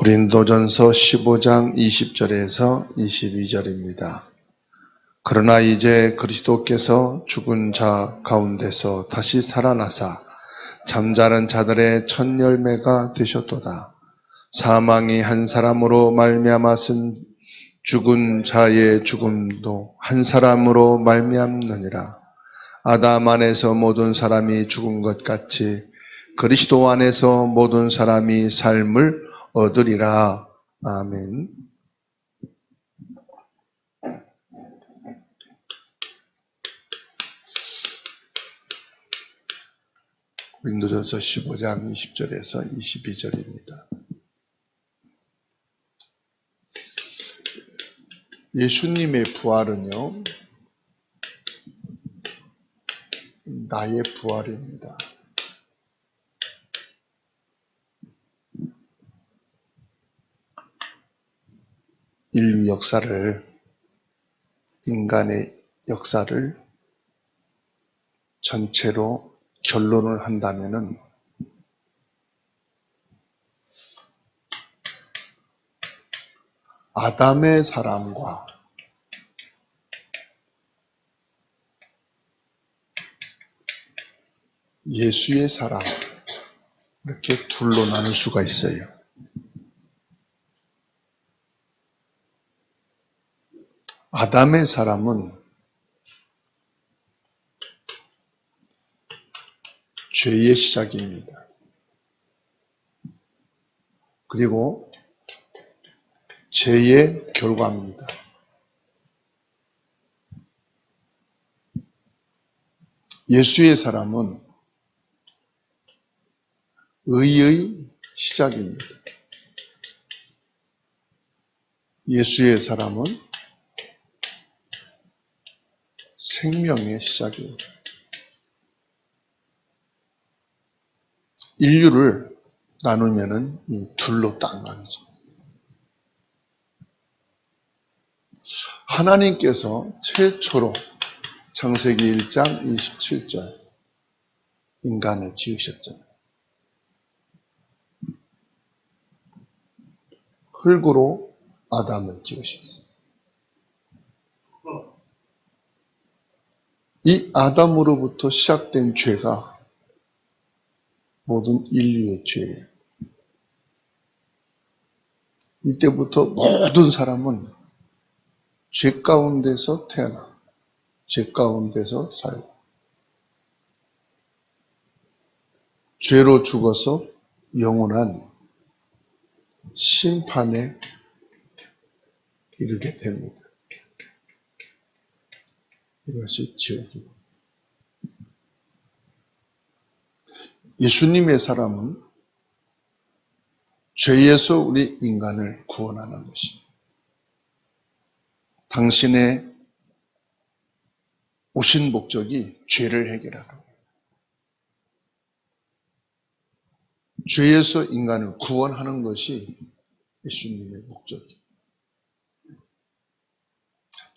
고린도전서 15장 20절에서 22절입니다. 그러나 이제 그리스도께서 죽은 자 가운데서 다시 살아나사 잠자는 자들의 첫 열매가 되셨도다. 사망이 한 사람으로 말미암았은 죽은 자의 죽음도 한 사람으로 말미암느니라. 아담 안에서 모든 사람이 죽은 것 같이 그리스도 안에서 모든 사람이 삶을 얻으리라. 아멘. 고린도전서 15장 20절에서 22절입니다. 예수님의 부활은요, 나의 부활입니다. 인류 역사를, 인간의 역사를 전체로 결론을 한다면은 아담의 사람과 예수의 사람, 이렇게 둘로 나눌 수가 있어요. 아담의 사람은 죄의 시작입니다. 그리고 죄의 결과입니다. 예수의 사람은 의의 시작입니다. 예수의 사람은 생명의 시작입니다. 인류를 나누면은 이 둘로 딱 나뉘죠. 하나님께서 최초로 창세기 1장 27절 인간을 지으셨잖아요. 흙으로 아담을 지으셨어요. 이 아담으로부터 시작된 죄가 모든 인류의 죄예요. 이때부터 모든 사람은 죄 가운데서 태어나, 죄 가운데서 살고, 죄로 죽어서 영원한 심판에 이르게 됩니다. 이것이 지옥이고. 예수님의 사람은 죄에서 우리 인간을 구원하는 것입니다. 당신의 오신 목적이 죄를 해결하라. 죄에서 인간을 구원하는 것이 예수님의 목적이에요.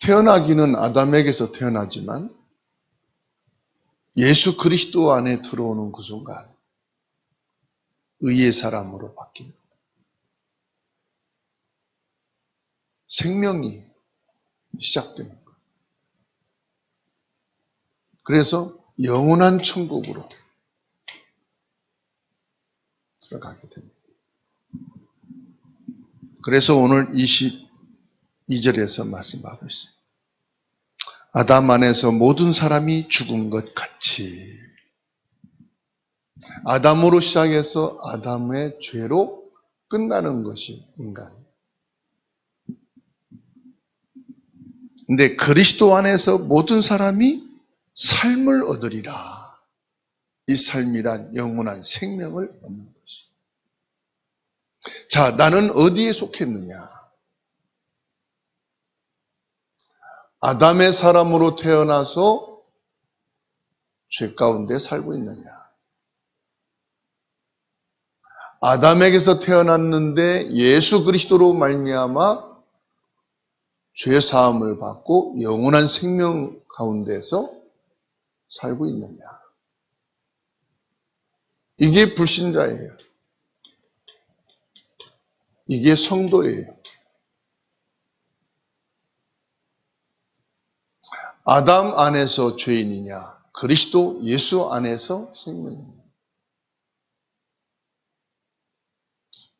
태어나기는 아담에게서 태어나지만 예수 그리스도 안에 들어오는 그 순간 의의 사람으로 바뀝니다. 생명이 시작됩니다. 그래서 영원한 천국으로 들어가게 됩니다. 그래서 오늘 22절에서 말씀하고 있어요. 아담 안에서 모든 사람이 죽은 것 같이 아담으로 시작해서 아담의 죄로 끝나는 것이 인간이에요. 근데 그리스도 안에서 모든 사람이 삶을 얻으리라. 이 삶이란 영원한 생명을 얻는 것이. 자, 나는 어디에 속했느냐? 아담의 사람으로 태어나서 죄 가운데 살고 있느냐? 아담에게서 태어났는데 예수 그리스도로 말미암아 죄 사함을 받고 영원한 생명 가운데서 살고 있느냐? 이게 불신자예요. 이게 성도예요. 아담 안에서 죄인이냐, 그리스도 예수 안에서 생명이냐.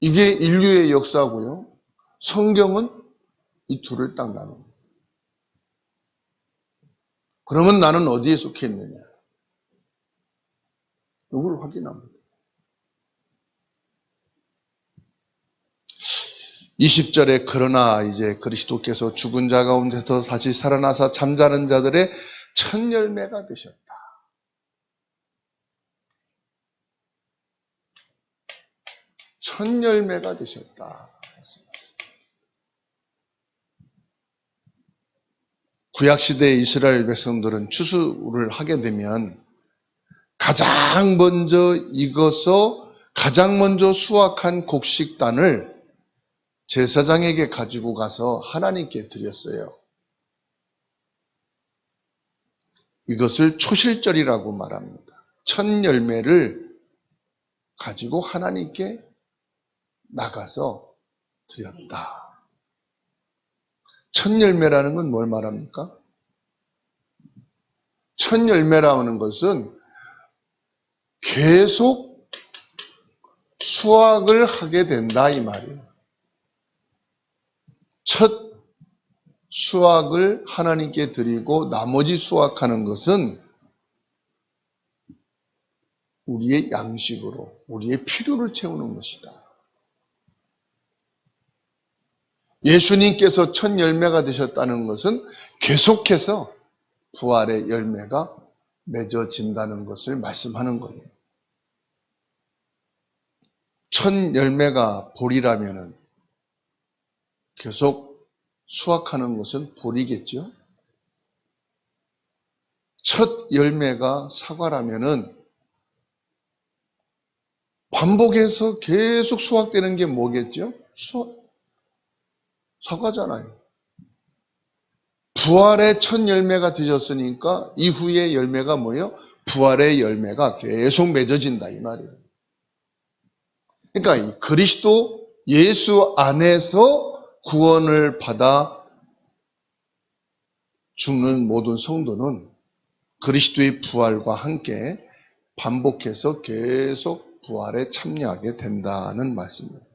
이게 인류의 역사고요. 성경은 이 둘을 딱 나눕니다. 그러면 나는 어디에 속해 있느냐? 이걸 확인합니다. 20절에 그러나 이제 그리스도께서 죽은 자 가운데서 다시 살아나사 잠자는 자들의 첫 열매가 되셨다. 첫 열매가 되셨다. 구약시대의 이스라엘 백성들은 추수를 하게 되면 가장 먼저 익어서 가장 먼저 수확한 곡식단을 제사장에게 가지고 가서 하나님께 드렸어요. 이것을 초실절이라고 말합니다. 첫 열매를 가지고 하나님께 나가서 드렸다. 첫 열매라는 건 뭘 말합니까? 첫 열매라는 것은 계속 수확을 하게 된다 이 말이에요. 첫 수확을 하나님께 드리고 나머지 수확하는 것은 우리의 양식으로 우리의 필요를 채우는 것이다. 예수님께서 첫 열매가 되셨다는 것은 계속해서 부활의 열매가 맺어진다는 것을 말씀하는 거예요. 첫 열매가 보리라면은 계속 수확하는 것은 보리겠죠. 첫 열매가 사과라면은 반복해서 계속 수확되는 게 뭐겠죠? 사과잖아요. 부활의 첫 열매가 되셨으니까 이후의 열매가 뭐예요? 부활의 열매가 계속 맺어진다 이 말이에요. 그러니까 이 그리스도 예수 안에서 구원을 받아 죽는 모든 성도는 그리스도의 부활과 함께 반복해서 계속 부활에 참여하게 된다는 말씀입니다.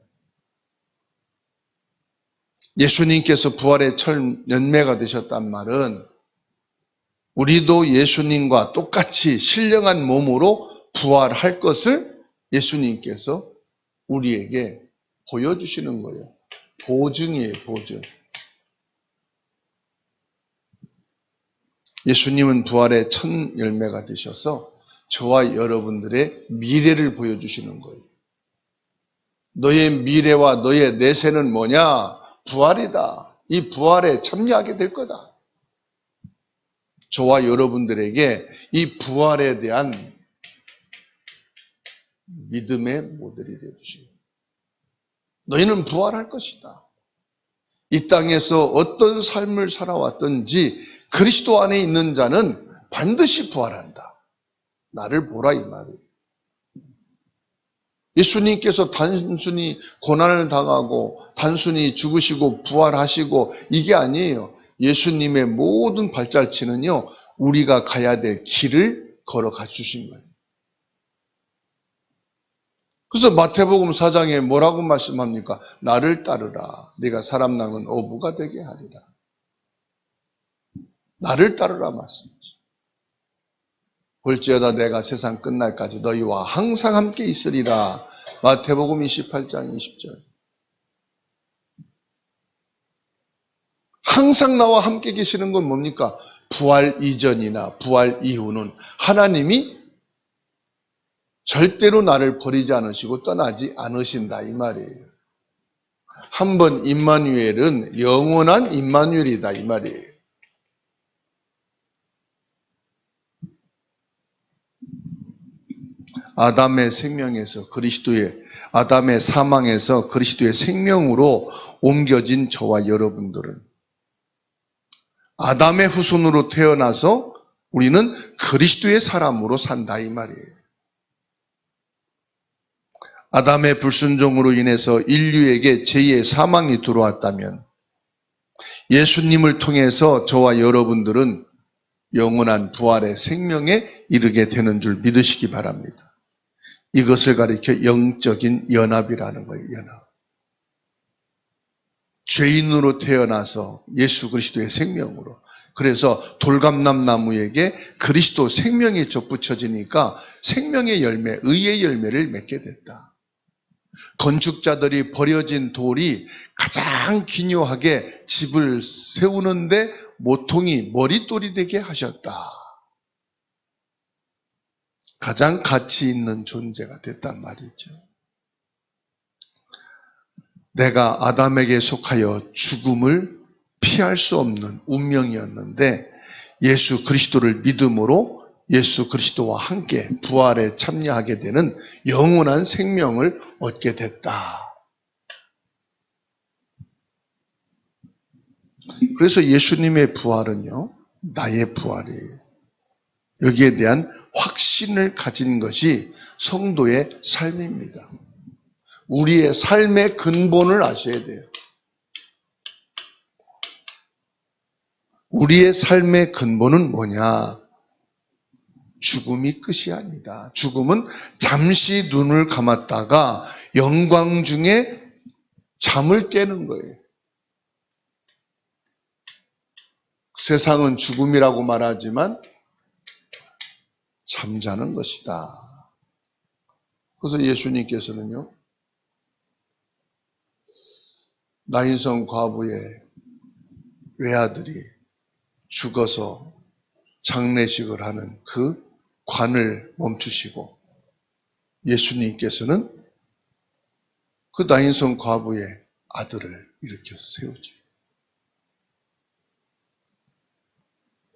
예수님께서 부활의 첫 열매가 되셨단 말은 우리도 예수님과 똑같이 신령한 몸으로 부활할 것을 예수님께서 우리에게 보여주시는 거예요. 보증이에요, 보증. 예수님은 부활의 첫 열매가 되셔서 저와 여러분들의 미래를 보여주시는 거예요. 너의 미래와 너의 내세는 뭐냐? 부활이다. 이 부활에 참여하게 될 거다. 저와 여러분들에게 이 부활에 대한 믿음의 모델이 되어주시고 너희는 부활할 것이다. 이 땅에서 어떤 삶을 살아왔든지 그리스도 안에 있는 자는 반드시 부활한다. 나를 보라 이 말이에요. 예수님께서 단순히 고난을 당하고 단순히 죽으시고 부활하시고 이게 아니에요. 예수님의 모든 발자취는요, 우리가 가야 될 길을 걸어가 주신 거예요. 그래서 마태복음 4장에 뭐라고 말씀합니까? 나를 따르라. 네가 사람 낳은 어부가 되게 하리라. 나를 따르라 말씀이죠. 볼지어다 내가 세상 끝날까지 너희와 항상 함께 있으리라. 마태복음 28장 20절. 항상 나와 함께 계시는 건 뭡니까? 부활 이전이나 부활 이후는 하나님이 절대로 나를 버리지 않으시고 떠나지 않으신다 이 말이에요. 한번 임마누엘은 영원한 임마누엘이다 이 말이에요. 아담의 생명에서 아담의 사망에서 그리스도의 생명으로 옮겨진 저와 여러분들은 아담의 후손으로 태어나서 우리는 그리스도의 사람으로 산다 이 말이에요. 아담의 불순종으로 인해서 인류에게 제2의 사망이 들어왔다면 예수님을 통해서 저와 여러분들은 영원한 부활의 생명에 이르게 되는 줄 믿으시기 바랍니다. 이것을 가리켜 영적인 연합이라는 거예요. 연합. 죄인으로 태어나서 예수 그리스도의 생명으로. 그래서 돌감람 나무에게 그리스도 생명이 접붙여지니까 생명의 열매, 의의 열매를 맺게 됐다. 건축자들이 버려진 돌이 가장 기묘하게 집을 세우는데 모퉁이, 머릿돌이 되게 하셨다. 가장 가치 있는 존재가 됐단 말이죠. 내가 아담에게 속하여 죽음을 피할 수 없는 운명이었는데 예수 그리스도를 믿음으로 예수 그리스도와 함께 부활에 참여하게 되는 영원한 생명을 얻게 됐다. 그래서 예수님의 부활은요, 나의 부활이에요. 여기에 대한 확신을 가진 것이 성도의 삶입니다. 우리의 삶의 근본을 아셔야 돼요. 우리의 삶의 근본은 뭐냐? 죽음이 끝이 아니다. 죽음은 잠시 눈을 감았다가 영광 중에 잠을 깨는 거예요. 세상은 죽음이라고 말하지만 잠자는 것이다. 그래서 예수님께서는요, 나인성 과부의 외아들이 죽어서 장례식을 하는 그 관을 멈추시고 예수님께서는 그 나인성 과부의 아들을 일으켜 세우죠.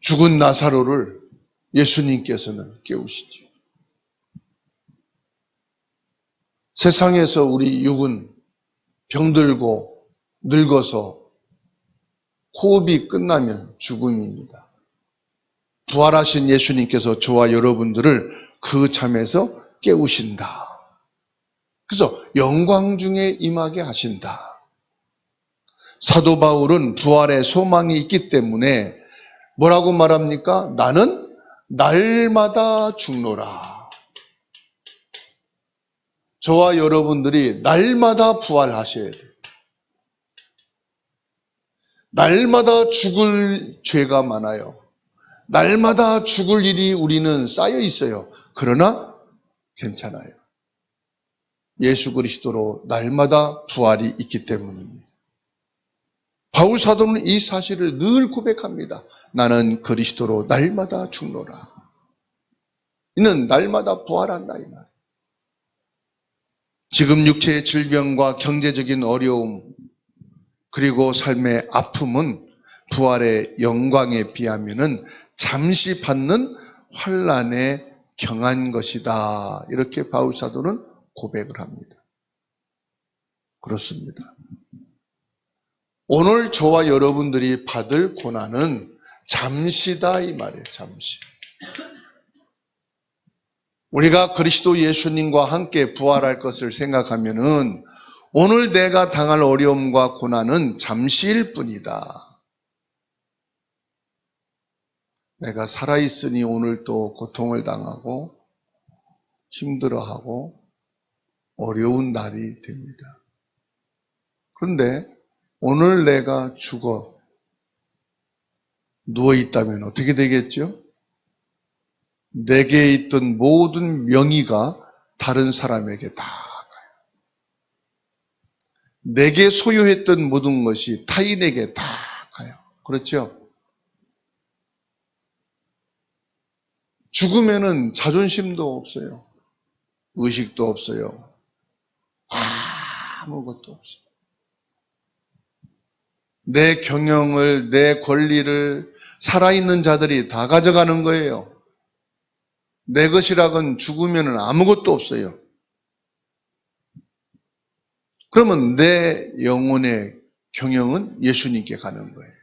죽은 나사로를 예수님께서는 깨우시죠. 세상에서 우리 육은 병들고 늙어서 호흡이 끝나면 죽음입니다. 부활하신 예수님께서 저와 여러분들을 그 잠에서 깨우신다. 그래서 영광 중에 임하게 하신다. 사도 바울은 부활의 소망이 있기 때문에 뭐라고 말합니까? 나는 날마다 죽노라. 저와 여러분들이 날마다 부활하셔야 돼요. 날마다 죽을 죄가 많아요. 날마다 죽을 일이 우리는 쌓여 있어요. 그러나 괜찮아요. 예수 그리스도로 날마다 부활이 있기 때문입니다. 바울 사도는 이 사실을 늘 고백합니다. 나는 그리스도로 날마다 죽노라. 이는 날마다 부활한다 이 말. 지금 육체의 질병과 경제적인 어려움 그리고 삶의 아픔은 부활의 영광에 비하면은 잠시 받는 환난에 경한 것이다. 이렇게 바울 사도는 고백을 합니다. 그렇습니다. 오늘 저와 여러분들이 받을 고난은 잠시다 이 말이에요. 잠시. 우리가 그리스도 예수님과 함께 부활할 것을 생각하면은 오늘 내가 당할 어려움과 고난은 잠시일 뿐이다. 내가 살아있으니 오늘 또 고통을 당하고 힘들어하고 어려운 날이 됩니다. 그런데 오늘 내가 죽어 누워있다면 어떻게 되겠죠? 내게 있던 모든 명의가 다른 사람에게 다 가요. 내게 소유했던 모든 것이 타인에게 다 가요. 그렇죠? 죽으면은 자존심도 없어요. 의식도 없어요. 아무것도 없어요. 내 경영을, 내 권리를 살아있는 자들이 다 가져가는 거예요. 내 것이라곤 죽으면은 아무것도 없어요. 그러면 내 영혼의 경영은 예수님께 가는 거예요.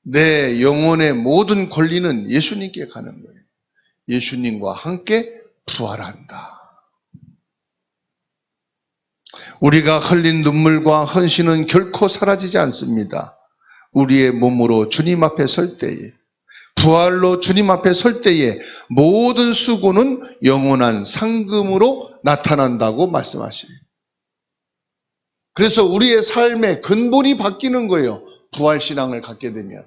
내 영혼의 모든 권리는 예수님께 가는 거예요. 예수님과 함께 부활한다. 우리가 흘린 눈물과 헌신은 결코 사라지지 않습니다. 우리의 몸으로 주님 앞에 설 때에, 부활로 주님 앞에 설 때에 모든 수고는 영원한 상금으로 나타난다고 말씀하시네요. 그래서 우리의 삶의 근본이 바뀌는 거예요. 부활신앙을 갖게 되면.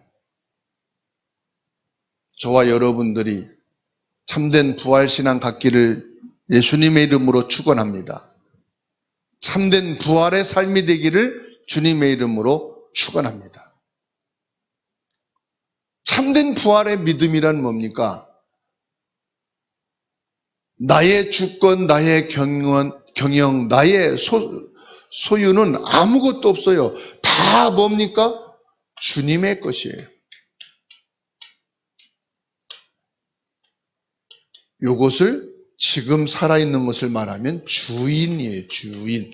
저와 여러분들이 참된 부활신앙 갖기를 예수님의 이름으로 축원합니다. 참된 부활의 삶이 되기를 주님의 이름으로 축원합니다. 참된 부활의 믿음이란 뭡니까? 나의 주권, 나의 경영, 나의 소유는 아무것도 없어요. 다 뭡니까? 주님의 것이에요. 요것을 지금 살아있는 것을 말하면 주인이에요. 주인.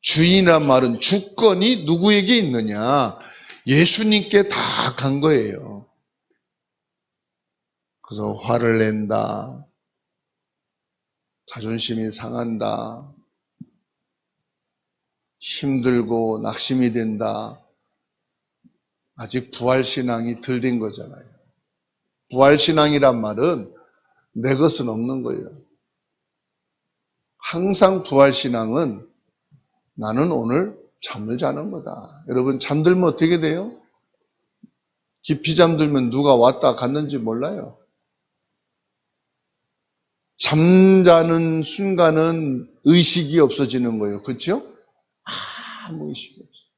주인이란 말은 주권이 누구에게 있느냐? 예수님께 다 간 거예요. 그래서 화를 낸다, 자존심이 상한다, 힘들고 낙심이 된다. 아직 부활신앙이 덜 된 거잖아요. 부활신앙이란 말은 내 것은 없는 거예요. 항상 부활신앙은 나는 오늘 잠을 자는 거다. 여러분, 잠들면 어떻게 돼요? 깊이 잠들면 누가 왔다 갔는지 몰라요. 잠자는 순간은 의식이 없어지는 거예요. 그렇죠? 아무 의식이 없어요.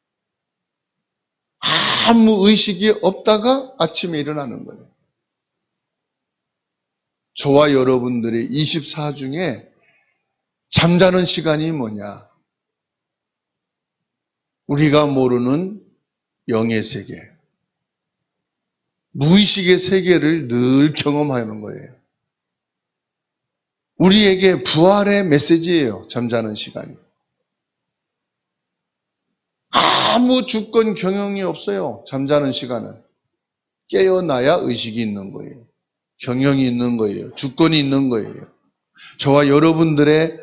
아무 의식이 없다가 아침에 일어나는 거예요. 저와 여러분들이 24 중에 잠자는 시간이 뭐냐? 우리가 모르는 영의 세계, 무의식의 세계를 늘 경험하는 거예요. 우리에게 부활의 메시지예요. 잠자는 시간이. 아무 주권 경영이 없어요. 잠자는 시간은. 깨어나야 의식이 있는 거예요. 경영이 있는 거예요. 주권이 있는 거예요. 저와 여러분들의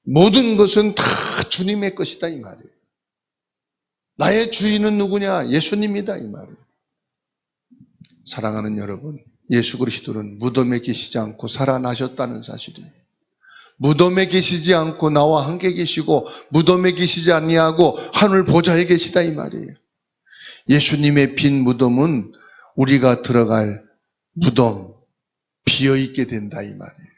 모든 것은 다 주님의 것이다 이 말이에요. 나의 주인은 누구냐? 예수님이다 이 말이에요. 사랑하는 여러분, 예수 그리스도는 무덤에 계시지 않고 살아나셨다는 사실이에요. 무덤에 계시지 않고 나와 함께 계시고 무덤에 계시지 아니하고 하늘 보좌에 계시다 이 말이에요. 예수님의 빈 무덤은 우리가 들어갈 무덤, 비어있게 된다 이 말이에요.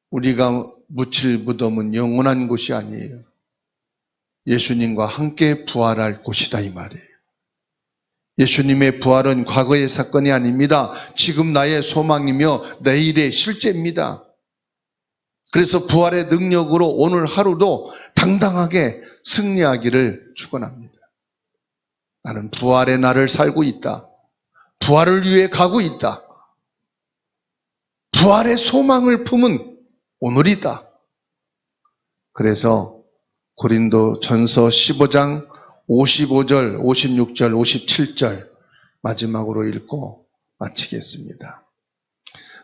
우리가 묻힐 무덤은 영원한 곳이 아니에요. 예수님과 함께 부활할 곳이다 이 말이에요. 예수님의 부활은 과거의 사건이 아닙니다. 지금 나의 소망이며 내일의 실제입니다. 그래서 부활의 능력으로 오늘 하루도 당당하게 승리하기를 축원합니다. 나는 부활의 날을 살고 있다. 부활을 위해 가고 있다. 부활의 소망을 품은 오늘이다. 그래서 고린도 전서 15장 55절, 56절, 57절 마지막으로 읽고 마치겠습니다.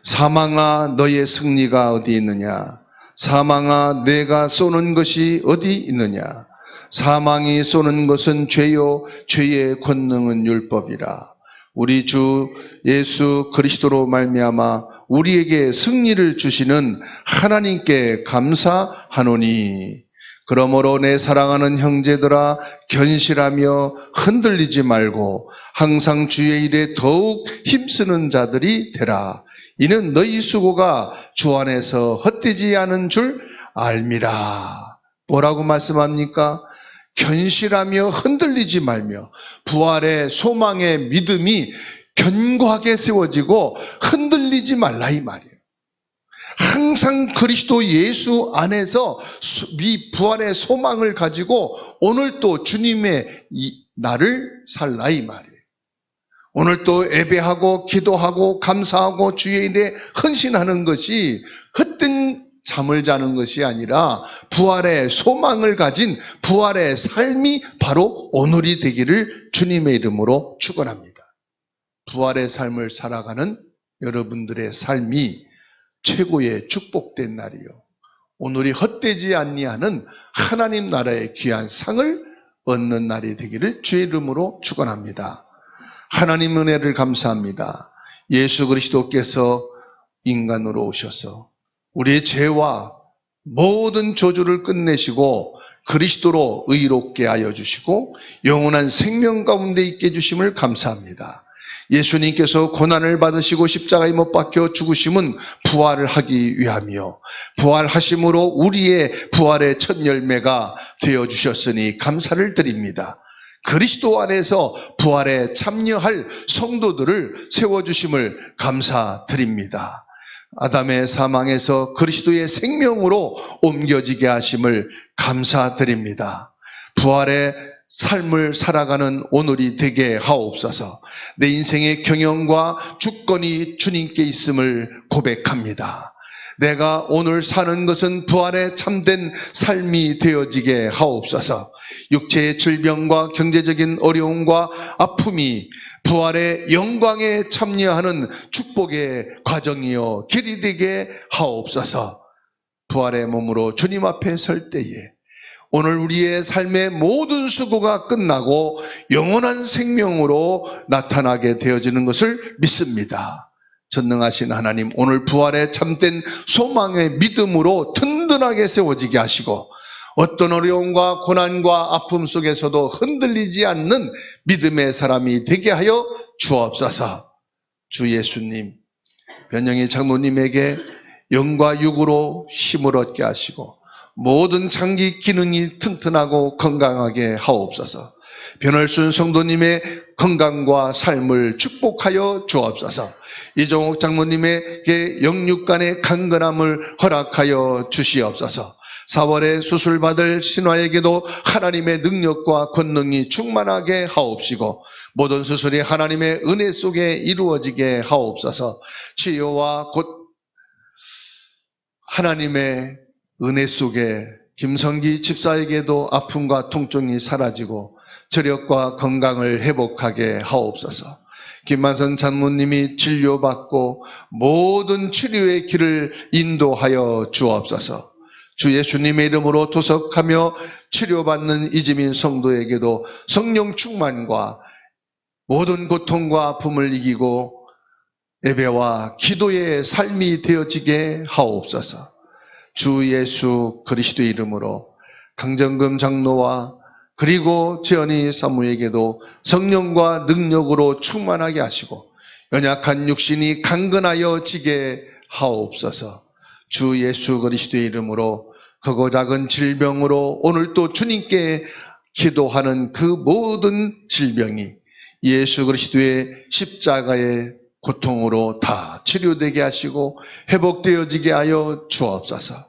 사망아 너의 승리가 어디 있느냐? 사망아 내가 쏘는 것이 어디 있느냐? 사망이 쏘는 것은 죄요 죄의 권능은 율법이라. 우리 주 예수 그리스도로 말미암아 우리에게 승리를 주시는 하나님께 감사하노니 그러므로 내 사랑하는 형제들아 견실하며 흔들리지 말고 항상 주의 일에 더욱 힘쓰는 자들이 되라. 이는 너희 수고가 주 안에서 헛되지 않은 줄 알미라. 뭐라고 말씀합니까? 견실하며 흔들리지 말며 부활의 소망의 믿음이 견고하게 세워지고 흔들리지 말라 이 말이에요. 항상 그리스도 예수 안에서 이 부활의 소망을 가지고 오늘 또 주님의 나를 살라 이 말이에요. 오늘 또 예배하고 기도하고 감사하고 주의 일에 헌신하는 것이 헛된 잠을 자는 것이 아니라 부활의 소망을 가진 부활의 삶이 바로 오늘이 되기를 주님의 이름으로 축원합니다. 부활의 삶을 살아가는 여러분들의 삶이 최고의 축복된 날이요. 오늘이 헛되지 아니하는 하나님 나라의 귀한 상을 얻는 날이 되기를 주의 이름으로 축원합니다. 하나님 은혜를 감사합니다. 예수 그리스도께서 인간으로 오셔서 우리의 죄와 모든 저주를 끝내시고 그리스도로 의롭게 하여 주시고 영원한 생명 가운데 있게 해주심을 감사합니다. 예수님께서 고난을 받으시고 십자가에 못 박혀 죽으심은 부활을 하기 위함이요 부활하심으로 우리의 부활의 첫 열매가 되어주셨으니 감사를 드립니다. 그리스도 안에서 부활에 참여할 성도들을 세워주심을 감사드립니다. 아담의 사망에서 그리스도의 생명으로 옮겨지게 하심을 감사드립니다. 부활의 삶을 살아가는 오늘이 되게 하옵소서. 내 인생의 경영과 주권이 주님께 있음을 고백합니다. 내가 오늘 사는 것은 부활에 참된 삶이 되어지게 하옵소서. 육체의 질병과 경제적인 어려움과 아픔이 부활의 영광에 참여하는 축복의 과정이요 길이 되게 하옵소서. 부활의 몸으로 주님 앞에 설 때에 오늘 우리의 삶의 모든 수고가 끝나고 영원한 생명으로 나타나게 되어지는 것을 믿습니다. 전능하신 하나님, 오늘 부활에 참된 소망의 믿음으로 든든하게 세워지게 하시고 어떤 어려움과 고난과 아픔 속에서도 흔들리지 않는 믿음의 사람이 되게 하여 주옵소서. 주 예수님, 변영희 장로님에게 영과 육으로 힘을 얻게 하시고 모든 장기 기능이 튼튼하고 건강하게 하옵소서. 변월순 성도님의 건강과 삶을 축복하여 주옵소서. 이종옥 장로님에게 영육간의 강건함을 허락하여 주시옵소서. 4월에 수술받을 신화에게도 하나님의 능력과 권능이 충만하게 하옵시고 모든 수술이 하나님의 은혜 속에 이루어지게 하옵소서. 치료와 곧 하나님의 은혜 속에 김성기 집사에게도 아픔과 통증이 사라지고 저력과 건강을 회복하게 하옵소서. 김만선 장로님이 진료받고 모든 치료의 길을 인도하여 주옵소서. 주 예수님의 이름으로 도석하며 치료받는 이지민 성도에게도 성령 충만과 모든 고통과 아픔을 이기고 예배와 기도의 삶이 되어지게 하옵소서. 주 예수 그리스도의 이름으로 강정금 장로와 그리고 재현이 사무에게도 성령과 능력으로 충만하게 하시고 연약한 육신이 강건하여 지게 하옵소서. 주 예수 그리스도의 이름으로 크고 작은 질병으로 오늘도 주님께 기도하는 그 모든 질병이 예수 그리스도의 십자가의 고통으로 다 치료되게 하시고 회복되어지게 하여 주옵소서.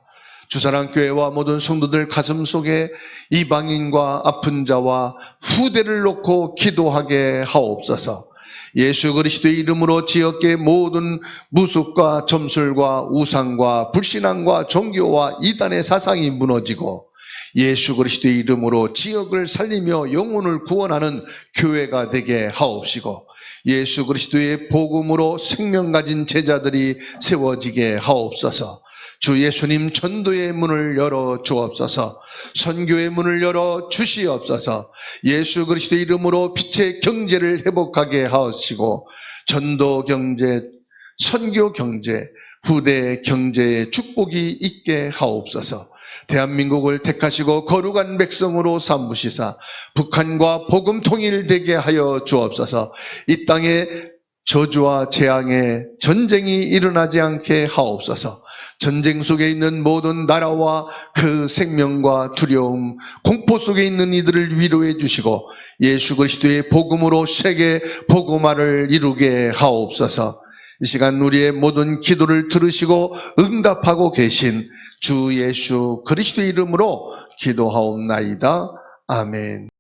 주사랑교회와 모든 성도들 가슴 속에 이방인과 아픈 자와 후대를 놓고 기도하게 하옵소서. 예수 그리스도의 이름으로 지역의 모든 무속과 점술과 우상과 불신앙과 종교와 이단의 사상이 무너지고 예수 그리스도의 이름으로 지역을 살리며 영혼을 구원하는 교회가 되게 하옵시고 예수 그리스도의 복음으로 생명 가진 제자들이 세워지게 하옵소서. 주 예수님 전도의 문을 열어 주옵소서. 선교의 문을 열어 주시옵소서. 예수 그리스도의 이름으로 빛의 경제를 회복하게 하시고 전도 경제, 선교 경제, 후대 경제의 축복이 있게 하옵소서. 대한민국을 택하시고 거룩한 백성으로 삼으시사 북한과 복음 통일되게 하여 주옵소서. 이 땅에 저주와 재앙의 전쟁이 일어나지 않게 하옵소서. 전쟁 속에 있는 모든 나라와 그 생명과 두려움, 공포 속에 있는 이들을 위로해 주시고 예수 그리스도의 복음으로 세계 복음화를 이루게 하옵소서. 이 시간 우리의 모든 기도를 들으시고 응답하고 계신 주 예수 그리스도의 이름으로 기도하옵나이다. 아멘.